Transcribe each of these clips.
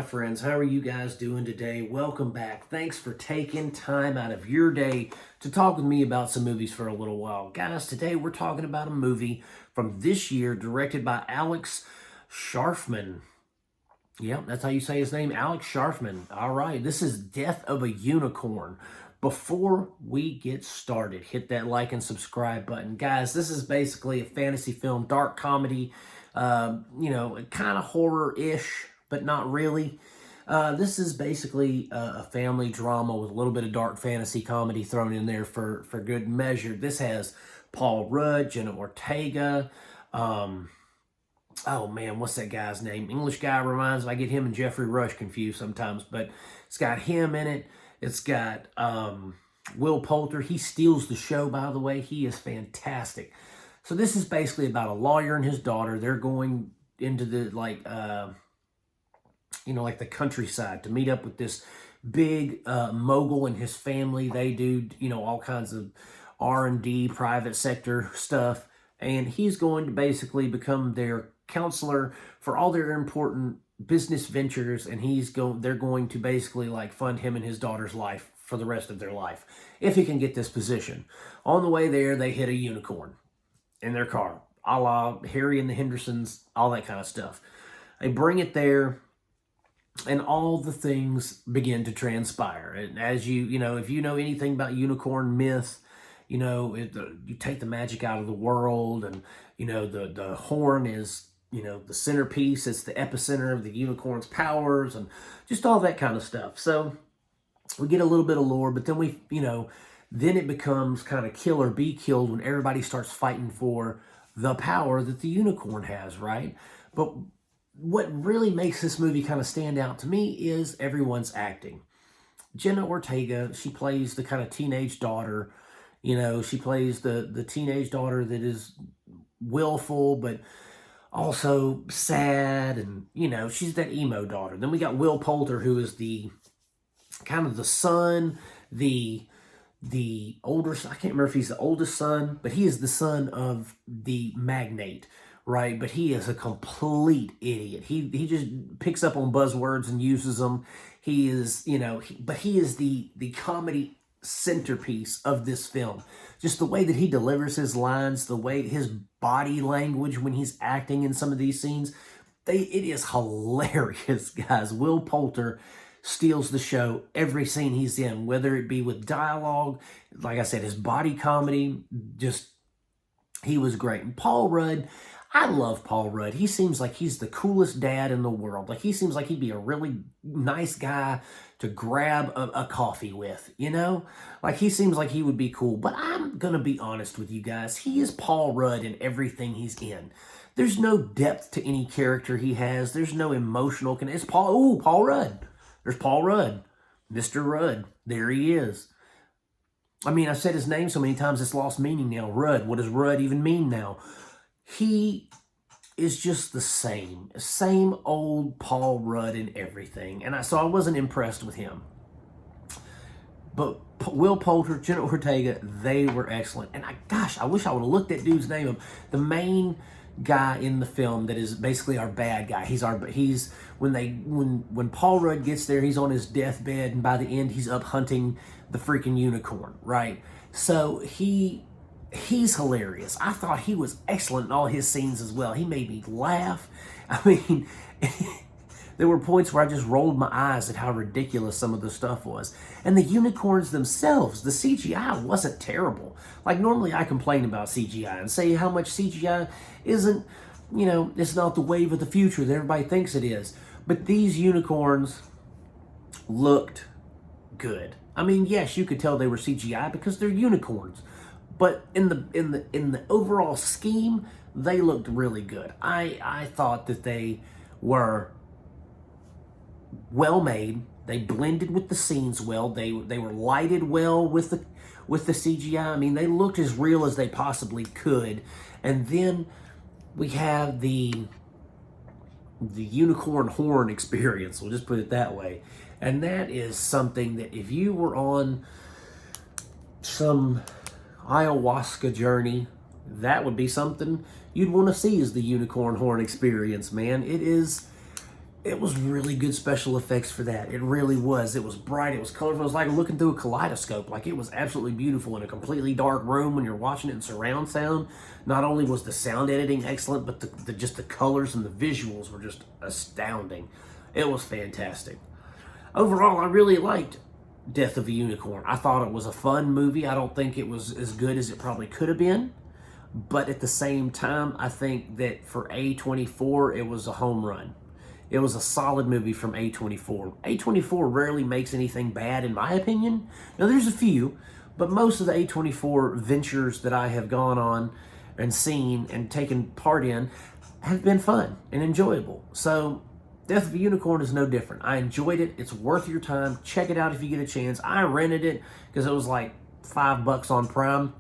friends? How are you guys doing today? Welcome back. Thanks for taking time out of your day to talk with me about some movies for a little while. Guys, today we're talking about a movie from this year directed by Alex Scharfman. Yep, that's how you say his name, Alex Scharfman. All right, this is Death of a Unicorn. Before we get started, hit that like and subscribe button. Guys, this is basically a fantasy film, dark comedy, kind of horror-ish, but not really. This is basically a family drama with a little bit of dark fantasy comedy thrown in there for good measure. This has Paul Rudd, Jenna Ortega, oh man, what's that guy's name? English guy reminds me, I get him and Jeffrey Rush confused sometimes, but it's got him in it. It's got Will Poulter. He steals the show, by the way. He is fantastic. So this is basically about a lawyer and his daughter. They're going into the, like the countryside to meet up with this big mogul and his family. They do, all kinds of R&D, private sector stuff. And he's going to basically become their counselor for all their important business ventures, and they're going to basically like fund him and his daughter's life for the rest of their life if he can get this position. On the way there, they hit a unicorn in their car, a la Harry and the Hendersons, all that kind of stuff. They bring it there, and all the things begin to transpire. And as if you know anything about unicorn myth, you take the magic out of the world, and the horn is the centerpiece. It's the epicenter of the unicorn's powers and just all that kind of stuff. So we get a little bit of lore, but then then it becomes kind of kill or be killed when everybody starts fighting for the power that the unicorn has, right? But what really makes this movie kind of stand out to me is everyone's acting. Jenna Ortega, she plays the kind of teenage daughter. She plays the teenage daughter that is willful, but also sad, and she's that emo daughter. Then we got Will Poulter, who is the kind of the son, the older, I can't remember if he's the oldest son, but he is the son of the magnate, right? But he is a complete idiot. He just picks up on buzzwords and uses them. He is, but he is the comedy centerpiece of this film. Just the way that he delivers his lines, the way his body language when he's acting in some of these scenes, it is hilarious, guys. Will Poulter steals the show every scene he's in, whether it be with dialogue, like I said, his body comedy, he was great. And Paul Rudd, I love Paul Rudd. He seems like he's the coolest dad in the world. Like, he seems like he'd be a really nice guy to grab a coffee with, Like, he seems like he would be cool. But I'm going to be honest with you guys. He is Paul Rudd in everything he's in. There's no depth to any character he has. There's no emotional connection. It's Paul Rudd. There's Paul Rudd. Mr. Rudd. There he is. I mean, I've said his name so many times it's lost meaning now. Rudd. What does Rudd even mean now? He is just the same old Paul Rudd in everything. And so I wasn't impressed with him. But Will Poulter, Jenna Ortega, they were excellent. And I wish I would have looked that dude's name up. The main guy in the film that is basically our bad guy. When Paul Rudd gets there, he's on his deathbed, and by the end he's up hunting the freaking unicorn, right? So he's hilarious. I thought he was excellent in all his scenes as well. He made me laugh. I mean, there were points where I just rolled my eyes at how ridiculous some of the stuff was. And the unicorns themselves, the CGI wasn't terrible. Like, normally I complain about CGI and say how much CGI isn't, it's not the wave of the future that everybody thinks it is. But these unicorns looked good. I mean, yes, you could tell they were CGI because they're unicorns. But in the overall scheme, they looked really good. I thought that they were well made. They blended with the scenes well. They were lighted well with the CGI. I mean, they looked as real as they possibly could. And then we have the unicorn horn experience. We'll just put it that way. And that is something that if you were on some ayahuasca journey, that would be something you'd want to see, is the unicorn horn experience, man. It was really good special effects for that. It really was. It was bright. It was colorful. It was like looking through a kaleidoscope. Like, it was absolutely beautiful in a completely dark room when you're watching it in surround sound. Not only was the sound editing excellent, but just the colors and the visuals were just astounding. It was fantastic. Overall, I really liked Death of a Unicorn. I thought it was a fun movie. I don't think it was as good as it probably could have been. But at the same time, I think that for A24, it was a home run. It was a solid movie from A24. A24 rarely makes anything bad, in my opinion. Now, there's a few, but most of the A24 ventures that I have gone on and seen and taken part in have been fun and enjoyable. So, Death of a Unicorn is no different. I enjoyed it. It's worth your time. Check it out if you get a chance. I rented it because it was like $5 on Prime.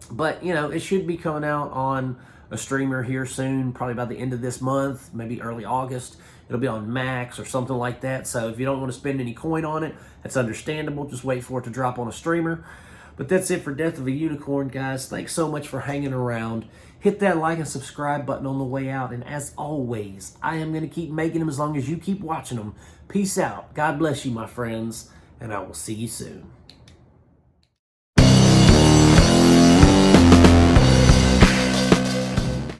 But, you know, it should be coming out on a streamer here soon, probably by the end of this month, maybe early August. It'll be on Max or something like that. So if you don't want to spend any coin on it, that's understandable. Just wait for it to drop on a streamer. But that's it for Death of a Unicorn, guys. Thanks so much for hanging around. Hit that like and subscribe button on the way out. And as always, I am going to keep making them as long as you keep watching them. Peace out. God bless you, my friends. And I will see you soon.